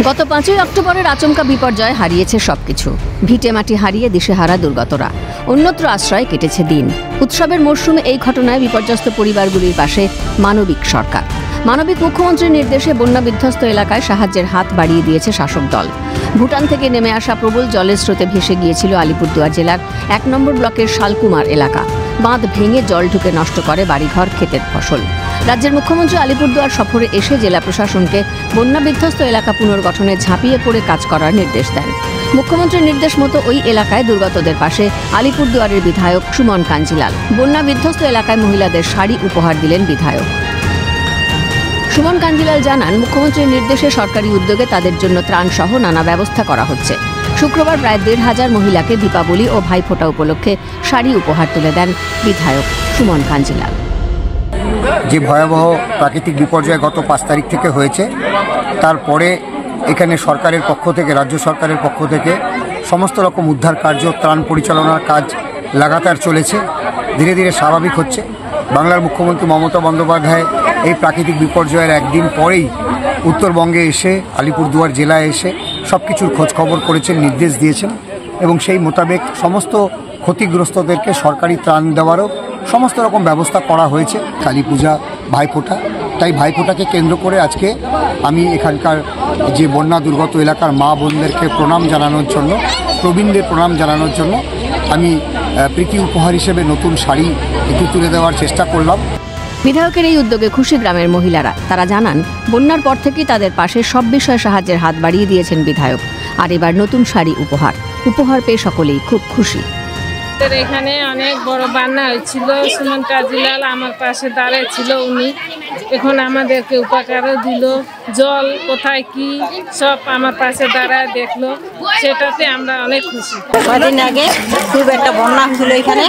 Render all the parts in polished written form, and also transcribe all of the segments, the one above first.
গত 5ই অক্টোবরের আচমকা বিপর্যয় হারিয়েছে সবকিছু। ভিটে মাটি হারিয়ে দিশেহারা দুর্গতরা, অন্যত্র আশ্রয় কেটেছে দিন। উৎসবের মরশুমে এই ঘটনায় বিপর্যস্ত পরিবারগুলির পাশে মানবিক সরকার। মানবিক মুখ্যমন্ত্রীর নির্দেশে বন্যা বিধ্বস্ত এলাকায় সাহায্যের হাত বাড়িয়ে দিয়েছে শাসক দল। ভুটান থেকে নেমে আসা প্রবল জলের স্রোতে ভেসে গিয়েছিল আলিপুরদুয়ার জেলার 1 নম্বর ব্লকের শালকুমার এলাকা। বাঁধ ভেঙে জল ঢুকে নষ্ট করে বাড়িঘর, ক্ষেতের ফসল। রাজ্যের মুখ্যমন্ত্রী আলিপুরদুয়ার সফরে এসে জেলা প্রশাসনকে বন্যা বিধ্বস্ত এলাকা পুনর্গঠনে ঝাঁপিয়ে পড়ে কাজ করার নির্দেশ দেন। মুখ্যমন্ত্রীর নির্দেশ মতো ওই এলাকায় দুর্গতদের পাশে আলিপুরদুয়ারের বিধায়ক সুমন কাঞ্জিলাল। বন্যা বিধ্বস্ত এলাকায় মহিলাদের শাড়ি উপহার দিলেন বিধায়ক। সুমন কাঞ্জিলাল জানান, মুখ্যমন্ত্রীর নির্দেশে সরকারি উদ্যোগে তাদের জন্য ত্রাণসহ নানা ব্যবস্থা করা হচ্ছে। শুক্রবার প্রায় 1,500 মহিলাকে দীপাবলি ও ভাইফোঁটা উপলক্ষে শাড়ি উপহার তুলে দেন বিধায়ক সুমন কাঞ্জিলাল। যে ভয়াবহ প্রাকৃতিক বিপর্যয় গত 5 তারিখ থেকে হয়েছে, তারপরে এখানে সরকারের পক্ষ থেকে, রাজ্য সরকারের পক্ষ থেকে সমস্ত রকম উদ্ধার কার্য, ত্রাণ পরিচালনার কাজ লাগাতার চলেছে, ধীরে ধীরে স্বাভাবিক হচ্ছে। বাংলার মুখ্যমন্ত্রী মমতা বন্দ্যোপাধ্যায় এই প্রাকৃতিক বিপর্যয়ের একদিন পরেই উত্তরবঙ্গে এসে, আলিপুরদুয়ার জেলায় এসে সব কিছুর খোঁজখবর করেছেন, নির্দেশ দিয়েছেন এবং সেই মোতাবেক সমস্ত ক্ষতিগ্রস্তদেরকে সরকারি ত্রাণ দেওয়ারও সমস্ত রকম ব্যবস্থা করা হয়েছে। কালী পূজা, ভাইফোঁটা, তাই ভাইফোঁটাকে কেন্দ্র করে আজকে আমি এখানকার যে বন্যা দুর্গত এলাকার মা বোনদেরকে প্রণাম জানানোর জন্য, প্রবীণদের প্রণাম জানানোর জন্য আমি প্রীতি উপহার হিসেবে নতুন শাড়ি একটু তুলে দেওয়ার চেষ্টা করলাম। বিধায়কের এই উদ্যোগে খুশি গ্রামের মহিলারা। তারা জানান, বন্যার পর থেকেই তাদের পাশে সব বিষয়ে সাহায্যের হাত বাড়িয়ে দিয়েছেন বিধায়ক। আর এবার নতুন শাড়ি উপহার পেয়ে সকলেই খুব খুশি। এখানে অনেক বড় বন্যা হয়েছিল, সুমন কাঞ্জিলাল আমার পাশে দাঁড়িয়েছিল। উনি এখন আমাদেরকে উপকারও দিল, জল কোথায় কি সব আমার পাশে দাঁড়ায় দেখলো, সেটাতে আমরা অনেক খুশি। কদিন আগে খুব একটা বন্যা ছিল এখানে,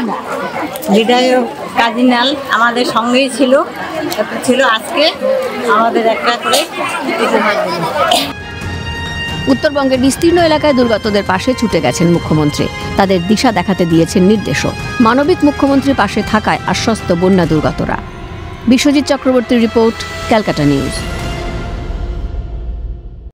বিধায়ক কাঞ্জিলাল আমাদের সঙ্গেই ছিল। আজকে আমাদের একটা করে উত্তরবঙ্গের বিস্তীর্ণ এলাকায় দুর্গতদের পাশে ছুটে গেছেন মুখ্যমন্ত্রী। তাদের দিশা দেখাতে দিয়েছেন নির্দেশও। মানবিক মুখ্যমন্ত্রীর পাশে থাকায় আশ্বস্ত বন্যা দুর্গতরা। বিশ্বজিৎ চক্রবর্তীর রিপোর্ট, ক্যালকাটা নিউজ।